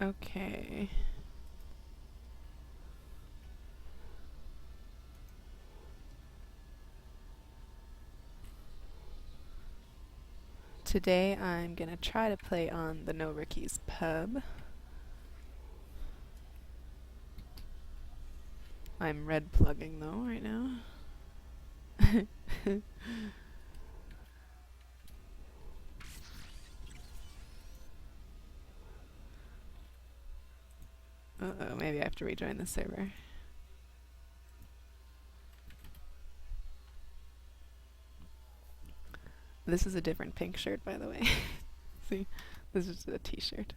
Okay. Today I'm gonna try to play on the No Rookies Pub. I'm red plugging though right now. Uh-oh, maybe I have to rejoin the server. This is a different pink shirt, by the way. See? This is a t-shirt.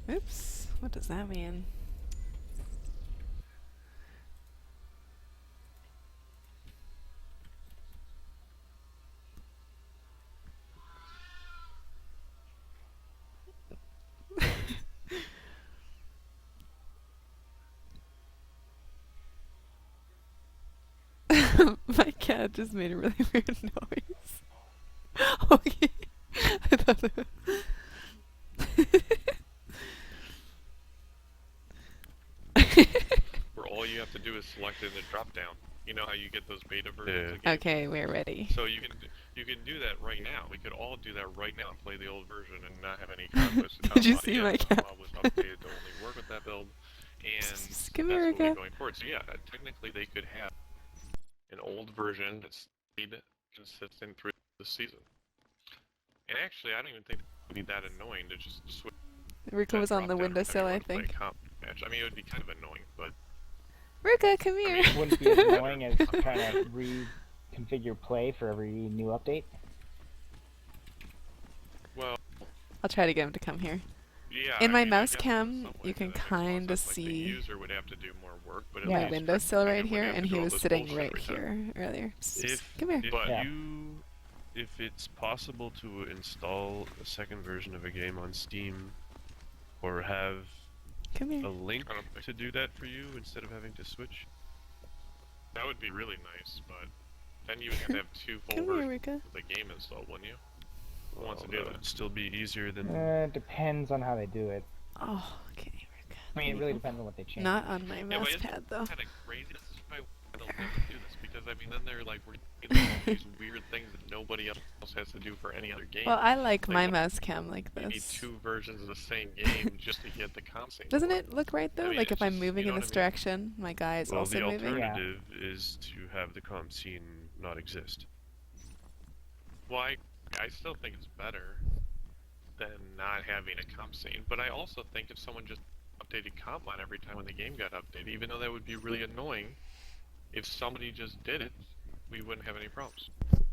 Oops. What does that mean? My cat just made a really weird noise. Okay. I thought it Where all you have to do is select it in the drop down. You know how you get those beta versions of games? Okay, we're ready. So you can do that right now. We could all do that right now and play the old version and not have any conflicts. Did you see my cat? Was updated to only work with that build, and Just give that's me what we're Ruka. going forward. So yeah, technically they could have an old version that's stayed consistent through the season. And actually, I don't even think it would be that annoying to just switch. Ruka was on the windowsill, I think. I mean, it would be kind of annoying, but Ruka, come here. It wouldn't be as annoying as trying to reconfigure play for every new update. well, I'll try to get him to come here. yeah. In my I mouse guess in cam, some you ways can it makes more kind of sense, like, the see user would have to do more work, but Yeah. my it's windowsill right wouldn't here, have to and do he all was this sitting bullshit right every time. here earlier. If Come here. But Yeah. if it's possible to install a second version of a game on Steam, or have Come a here. link I don't think to do that for you instead of having to switch, that would be really nice, but then you would have to have two full Come here, versions Ruka. of the game installed, wouldn't you? Who wants to that do would that? still be easier than. Depends on how they do it. Oh, okay, Ruka. I mean, it really depends on what they change. Not on my Yeah, but mouse isn't pad, though. kind of crazy. This is why I don't never do this, because I mean, then they're like, we're doing all these weird things that nobody else has to do for any other game. Well, I like my what- mouse cam like You need this. two versions of the same game just to get the comp sync. Doesn't it look right, though? mean, Like, it's if I'm just- moving you in know this what I mean? direction, my guy is Well, also the moving. alternative is to have the comp scene not exist. Well, I still think it's better than not having a comp scene, but I also think if someone just updated comp line every time when the game got updated, even though that would be really annoying, if somebody just did it, we wouldn't have any problems.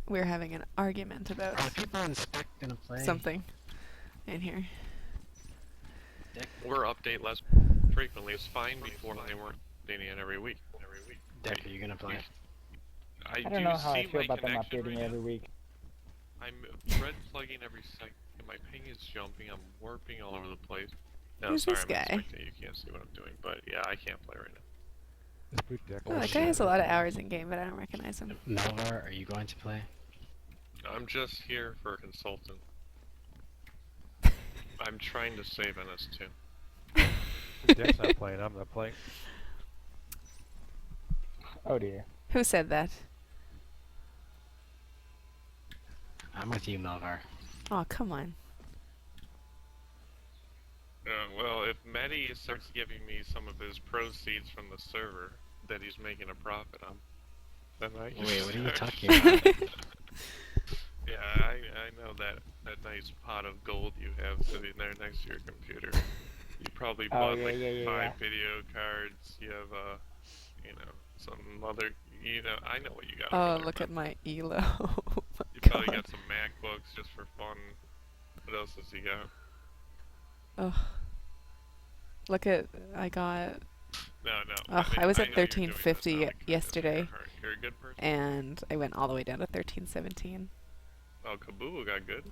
We're having an argument about Are people in spec gonna play? something in here. Or update less frequently. It's fine before they weren't updating it every week. Deck, are you gonna play? I don't know how I feel about them updating it every week. I'm red plugging every second. My ping is jumping. I'm warping all over the place. No, Who's sorry, this I'm guy? expecting you can't see what I'm doing, but yeah, I can't play right now. Oh, that guy has a lot of hours in game, but I don't recognize him. Melvar, are you going to play? I'm just here for a consultant. I'm trying to save NS2. Deck's not playing, I'm not playing. Oh dear. Who said that? I'm with you, Melvar. Oh, come on. Well, if Mehdi starts giving me some of his proceeds from the server that he's making a profit on, then I can Wait, what are you start. talking about? Yeah, I know that nice pot of gold you have sitting there next to your computer. You probably bought like 5 video cards. You have some other, I know what you got. Oh, over there, look at my elo. Oh my You probably God. got some MacBooks just for fun. What else has he got? Oh. Look at, I got, No. oh, I was at know you're doing this 1350 out of kindness of yesterday, your heart. You're a good person. and I went all the way down to 1317. Oh, Kaboo got good.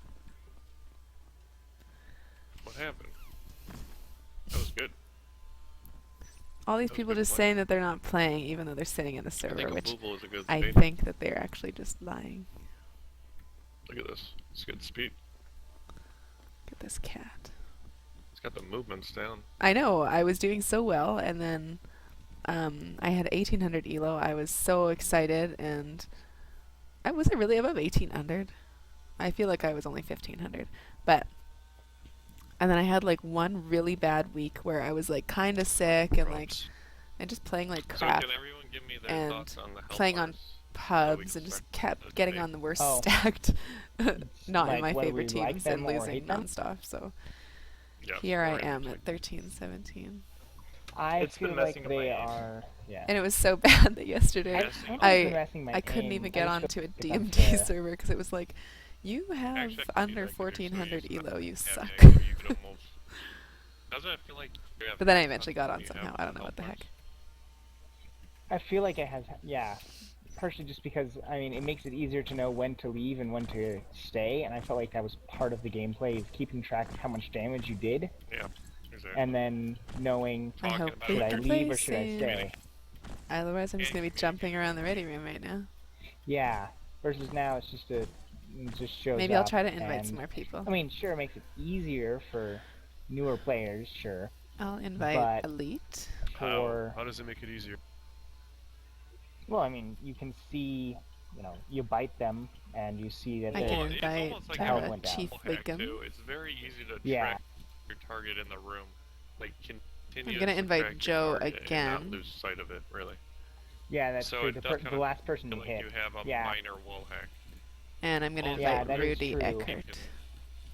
What happened? That was good. All these That was people good just play. saying that they're not playing, even though they're sitting in the I server, think which Kaboo is a good I speed. think that they're actually just lying. Look at this. It's good speed. at this cat. It's got the movements down. I know, I was doing so well, and then I had 1800 elo. I was so excited, and I was I really above 1800? I feel like I was only 1500, but and then I had like one really bad week where I was like kind of sick and like Props. and just playing like So crap can everyone give me their and thoughts on the health playing on bars? pubs and can just start kept the getting debate. on the worst Oh. stacked, not Like in my whether favorite we like teams them and or losing hate them? nonstop. So Yeah, here I right, am it's at like- 13, 17. I It's been feel like messing up my they aim. are. Yeah. And it was so bad that yesterday I, Yes, I, don't think I- it's been messing my I couldn't aim. even I get just onto a feel like it's DMD unfair. server because it was like, you have Actually, I can see under that 'cause you're so 1400 used to elo, you having suck. it, you could almost... Doesn't it feel like you have But then I less eventually health got when on you somehow. have I don't know health what the bars? heck. I feel like it has, yeah. Partially just because, I mean, it makes it easier to know when to leave and when to stay, and I felt like that was part of the gameplay, is keeping track of how much damage you did, Yeah, exactly. and then knowing, I Talking hope about we should I can leave play or should I soon. stay? Otherwise, I'm just And gonna be jumping around the ready room right now. Yeah, versus now it's just it just shows Maybe I'll up, try to invite and, some more people. I mean, sure, it makes it easier for newer players, sure, I'll invite but- Elite. for... How does it make it easier? Well, I mean, you can see, you know, you bite them, and you see that I they're... can Well, it's invite almost like health a went down. Chief wall hack, Wiggum. too. It's very easy to Yeah. track your target in the room. Like, continue I'm gonna to invite track your Joe target and again. not lose sight of it, really. Yeah, that's So true. it The, does the kinda last person feel you like hit. you have a Yeah. minor wall hack. And I'm gonna Also, Yeah, invite that is Rudy true. Eckert.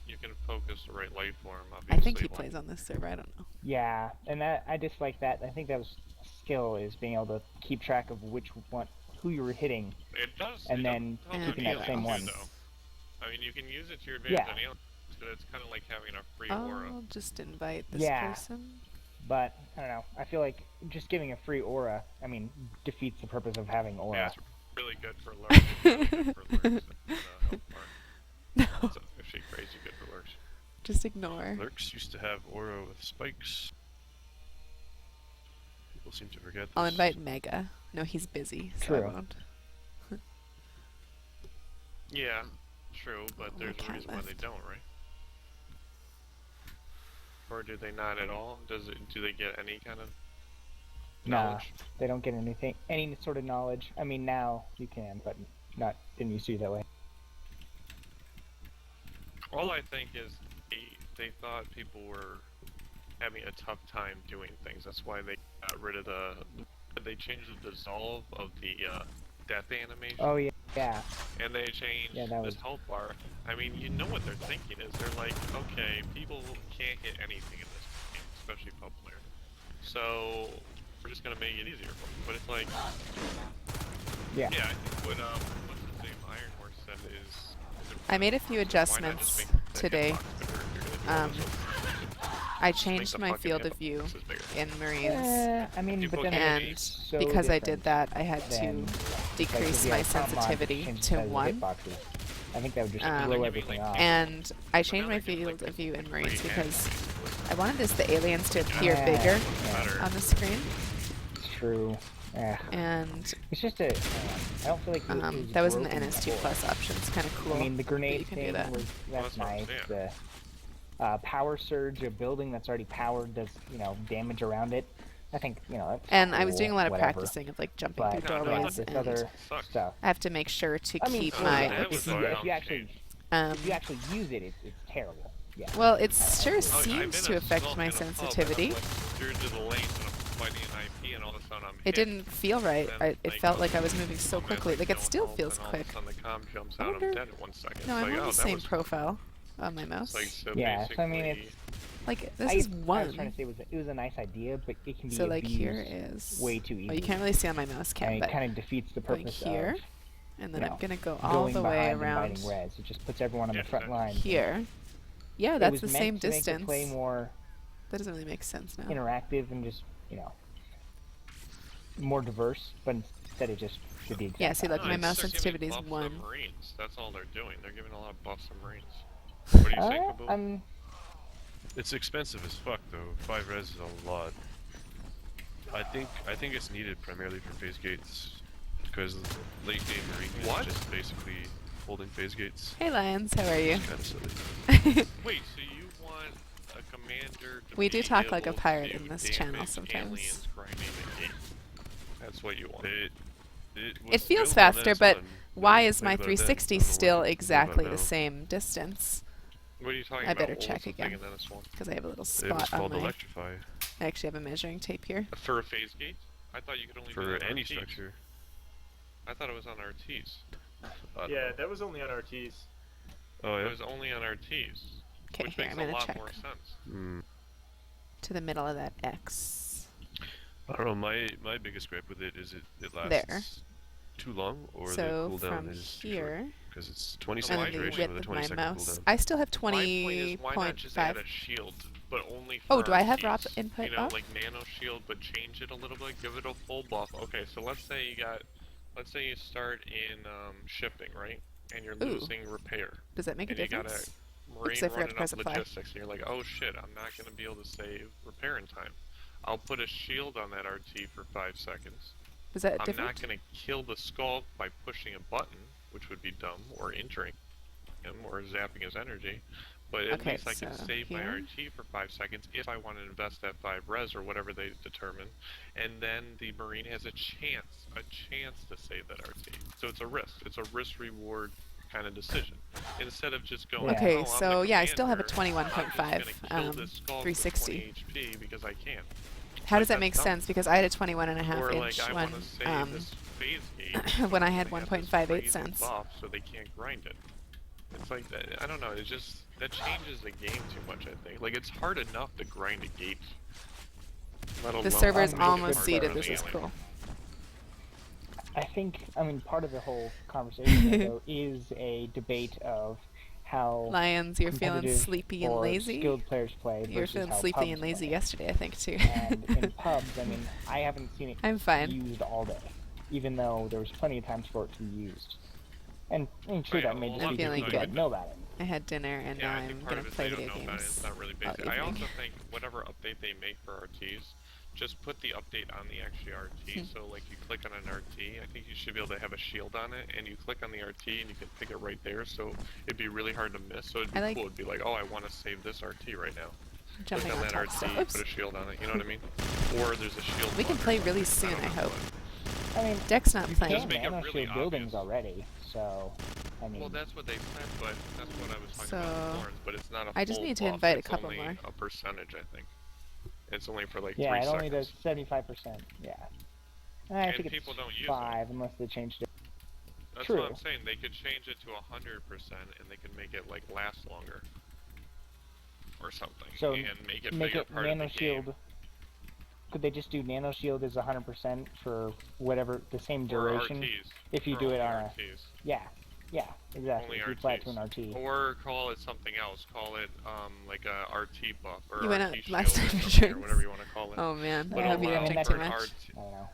You can focus the right light for him, I obviously. think he like- plays on this server, I don't know. Yeah, and that I dislike that. I think that was a skill, is being able to keep track of which one, who you were hitting, It does. and it then does help keeping with that same aliens, one. though. I mean, you can use it to your advantage Yeah. on aliens, but it's kind of like having a free aura. I'll just invite this Yeah. person. But I don't know. I feel like just giving a free aura, I mean, defeats the purpose of having Yeah, aura. it's really good for lurks. Really good for lurks and, health bar. No, It's actually crazy good for lurks. just ignore. Lurks used to have aura with spikes. People seem to forget this. I'll invite Mega. No, he's busy, so I True. won't. Yeah, true, but Oh, there's my a cat reason why they left. don't, right? Or do they not at all? Do they get any kind of Nah, knowledge? they don't get anything, any sort of knowledge. I mean, now you can, but didn't used to be that way. All I think is they thought people were having a tough time doing things. That's why they got rid of they changed the dissolve of the death animation, Oh yeah, yeah. and they changed Yeah, that this was- health bar. I mean, you know what they're thinking is they're like, okay, people can't hit anything in this game, especially pub player. So we're just gonna make it easier for them. But it's like, Yeah. yeah, I think what what's his name, Iron Horse said is I made a few why not just adjustments make the today. hitbox bigger? Um, Just I make changed the my fucking field of hitboxes view bigger. in Marines. I mean, People but then can- And it's so because I did different that, I had to than, like, decrease if you my had a comp mod that sensitivity changes to the size of the 1. hitboxes. I think that would just Um, blow Like, everything like, off. And I So changed now my they get, field like, of view in free Marines because animation. I wanted the aliens to appear Yeah, bigger yeah, Better. on the screen. it's true. Yeah. And It's just a. I don't feel like it was that was in the broken NS2 before. Plus option. It's kind of cool. I mean, the that grenade you can do thing that. was Well, that's that's what I'm nice. saying. The power surge, a building that's already powered does damage around it. I think that's And I was cool, doing a lot of whatever. practicing of like jumping But through No, no, doorways, this and other Sucks. stuff. I have to make sure to I mean, keep sure, my. that was if you already actually changed. if you actually use it, it's terrible. Yeah. Well, it sure Oh, I've seems been to affect assaulted my in a pub, and I'm, sensitivity. like, steered to the lanes and I'm fighting an IP and all of a sudden I'm It hit. didn't feel right. Then, It like, felt like I was moving so Oh, man, quickly. Like no it still health, feels and quick. All of a sudden the comm jumps I out, wonder- I'm dead in 1 second. No, it's I'm like, on oh, the that same was profile on my It's mouse. like, so Yeah, so I mean, basically- Like this I is was trying one. to say it was a nice idea, but it can be So like abused here is. way too easily. Well, you can't really see on my mouse and cam, it but kind of defeats the going purpose here, of and then you I'm know, gonna go all going the way behind and around biting res. It just puts everyone on Yeah, the front exactly. line. here. Yeah, It that's was the meant same to make the distance. play more That doesn't really make sense now. interactive and just more diverse, but instead it just should be. Yeah, see, exact like, my it's mouse they're giving sensitivity is buffs to 1. Marines. That's all they're doing. They're giving a lot of buffs to Marines. What do you think, opposite. Kabul? It's expensive as fuck though. 5 res is a lot. I think it's needed primarily for phase gates because late game marine is What? just basically holding phase gates. Hey Lions, how are you? It's kind of silly. Wait, so you want a commander to We do be talk like a able pirate to in this channel damage sometimes. aliens grinding the game. That's what you want. It was feels available on faster, but S1. why Nobody is my complained about it then. 360 I don't know still what people exactly complain the about now. same distance? What are you talking I about? better What check was the again. thing in this one? Because I have a little It was spot on called my... electrify I actually have a measuring tape here. For a phase gate? I thought you could only do for that on any RTs. structure. I thought it was on RTs. I don't Yeah, know. that was only on RTs. Oh It yeah. was only on RTs. Okay, Which here, makes I'm a gonna lot check. more sense. Hmm. To the middle of that X. I don't know. My biggest gripe with it is it lasts There. too long, or the So cooldown from is too short. here, Because it's 20 And second and the my duration width with a of 20 my second mouse, cooldown. I still have My point is, why not just add 20.5. a shield, but only for Oh, do I have RTs? ROP input You know, up? like nano shield, but change it a little bit, give it a full buff. Okay, so let's say you start in shipping, right? And you're Ooh. losing repair. Does that make a And you got difference? a marine Oops, I forgot running to up press apply. logistics, and you're like, oh shit, I'm not gonna be able to save repair in time. I'll put a shield on that RT for 5 seconds. Is that I'm different? not gonna kill the skull by pushing a button, which would be dumb, or injuring him, or zapping his energy. But at Okay, least I can so save my here. RT for 5 seconds if I want to invest that 5 res or whatever they determine. And then the Marine has a chance to save that RT. So it's a risk. It's a risk-reward kind of decision. Instead of just going, Yeah. Okay, oh, I'm so the yeah, I still have a commander, I'm 21.5 just gonna kill this skull with 360. 20 HP because I can. How does Like, that make that's dumb. sense? Because I had a 21.5 Or inch like, I one want to save this phase gate when I but had I'm gonna have this 1.58 crazy cents. buff so they can't grind it. It's like that. I don't know. It just that changes the game too much. I think. Like it's hard enough to grind a gate. Let alone The server is I'm make it almost harder seated. for This the is alien. cool. I think, I mean, part of the whole conversation though is a debate of how Lions, you're feeling competitive sleepy and or lazy. skilled players play You were versus feeling how sleepy pubs and lazy play. yesterday, I think, too. And in pubs, I mean, I haven't seen it I'm fine. used all day, even though there was plenty of times for it to be used. And I mean, true, Right, that may well, just I'm be feeling people that good. know about it. I had dinner and Yeah, now I think I'm part gonna of it play they video don't know about it. games It's not really all basic. I evening. also think whatever update they make for RTs, just put the update on the actual RT. So like you click on an RT, I think you should be able to have a shield on it, and you click on the RT and you can pick it right there. So it'd be really hard to miss. So it'd be cool. It'd be like, oh, I want to save this RT right now. Jumping Click on on that top RT, stuff. Oops. put a shield on it. You know what I mean? Or there's a shield. We can button or play really something. soon, I don't know, hope. I mean, Deck's not you playing. Just make can it nano really shield buildings obvious. already, so, I mean, Well, that's what they said, but that's what I was talking about So, with Thorns, but it's not a I just full need to buff, invite a it's couple only more. a percentage, I think. It's only for like yeah, 3 it seconds. only does 75%, yeah. I And think people it's don't use 5 unless they changed it. That's True. what I'm saying. They could change it to 100% and they could make it like last longer. Or something. So, and make it make bigger it part nano of the game. shield. Could they just do nano shield as 100% for whatever, the same Or duration? RTs. If you For do it only on a, RTs. yeah, exactly. Only If you apply it to an RTs. RT. Or call it something else. Call it like a RT buff or You went RT out shield last or time for something, or drinks. whatever you want to call it. Oh man, But I hope you I'll didn't allow drink for too an much. I don't know.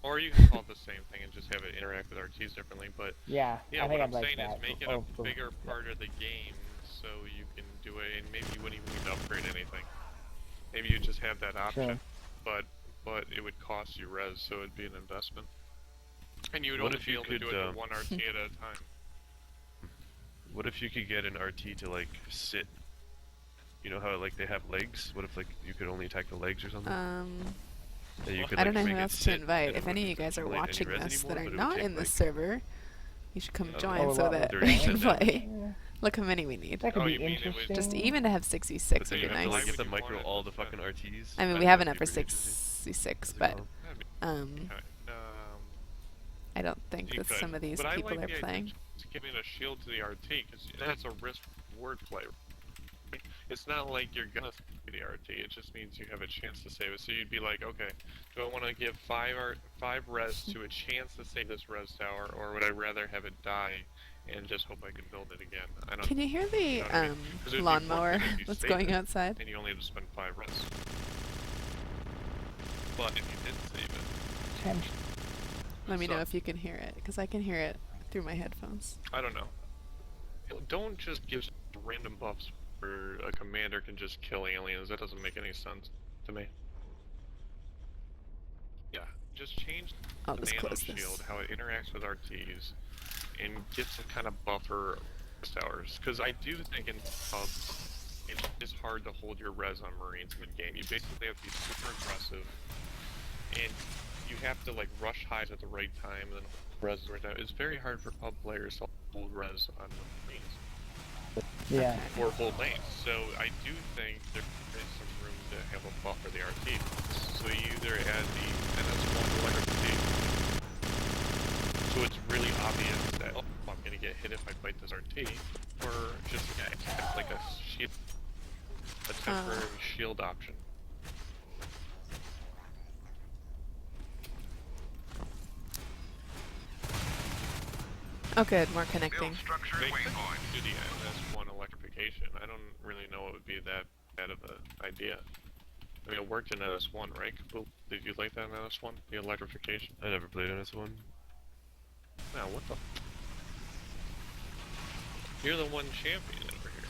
Or you can call it the same thing and just have it interact with RTs differently. But Yeah, yeah, I think what I'd I'm like saying that. is make it Oh, a bigger part of the game so you can do it, and maybe you wouldn't even need to upgrade anything. Maybe you just have that option, but it would cost you res, so it'd be an investment. And you would What only if be you able to could, do it to one RT at a time. What if you could get an RT to like sit? You know how like they have legs? What if like you could only attack the legs or something? And you could, I don't like, know who make it else to sit invite. and If it any of you wouldn't guys are accumulate any watching res this anymore, that are but it would not take, in the like, server, you should come I don't join know, so a lot that with we that. can play. Yeah, Look how many we need. that could Oh, be you mean it would- interesting. Just even to have But 66 then would you be have to nice. like get the Why would you micro want it all to the fucking spend- RTs. I mean, we That'd have be enough for pretty interesting. 66, What's it but called? I don't think You that could. some of these But I people like are the idea playing. of just giving a shield to the RT, because that's a risk word play. It's not like you're gonna save the RT, it just means you have a chance to save it. So you'd be like, okay, do I want to give 5 res to a chance to save this res tower, or would I rather have it die and just hope I can build it again? I don't Can you hear the know what I mean? 'Cause it'd be more lawnmower fun if you that's saved going it, outside? and you only had to spend 5 res. But if you did save it, Potential. Let me know So- if you can hear it, because I can hear it through my headphones. I don't know. Don't just give random buffs where a commander can just kill aliens. That doesn't make any sense to me. Yeah, just change I'll the just nano close shield, this. how it interacts with RTs, and get some kind of buffer towers. Because I do think in pubs it's hard to hold your res on Marines mid-game. You basically have to be super aggressive, and you have to like rush highs at the right time and then res at the right time. It's very hard for pub players to hold res on the Marines. Yeah. Or hold lanes. So I do think there is some room to have a buffer the RT. So you either add the NS1 electrification, so it's really obvious that oh, I'm gonna get hit if I bite this RT, or just have like a shield, a temporary shield option. Oh, good. More connecting. They could do the NS1 electrification. I don't really know it would be that bad of an idea. I mean, it worked in NS1, right? Cool. Did you like that in NS1? The electrification? I never played NS1. Now, what the? You're the one champion over here.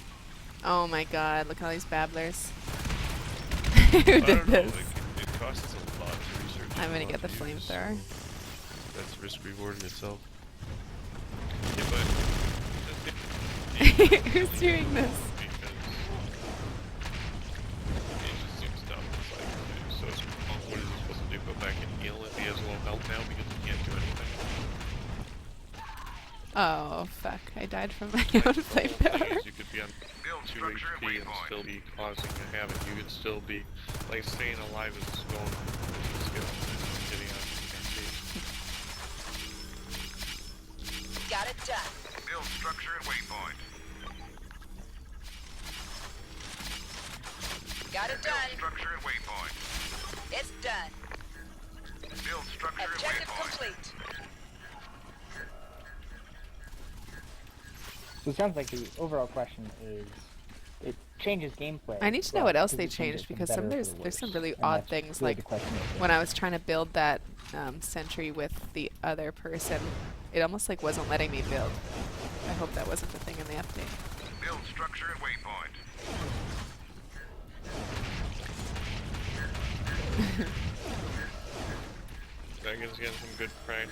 Oh my god, look at all these babblers. Who I did don't know, this? it costs a lot to research. I'm and gonna a get the lot to use, flamethrower. so that's risk reward in itself. Yeah, but Who's doing this? because it just seems dumb. It's like, okay, so it's, what is he supposed to do? Go back and heal if he has low health now because he can't do anything? Oh, fuck. I died from my Like, own the whole thing flamethrower. is you could be on 2 HP and still be causing a havoc. You could still be, like, staying alive is going skill. Getting on HP. Got it done. Build structure and waypoint. Got it done. Structure and waypoint. It's done. Build structure and Objective waypoint. complete. So it sounds like the overall question is, it changes gameplay. I need to know but what else does they it change changed it for because better or there's for some worse? really And odd that's things. really Like the question at when hand. I was trying to build that sentry with the other person, it almost like wasn't letting me build. I hope that wasn't the thing in the update. Build structure and waypoint. Dragon's getting some good practice.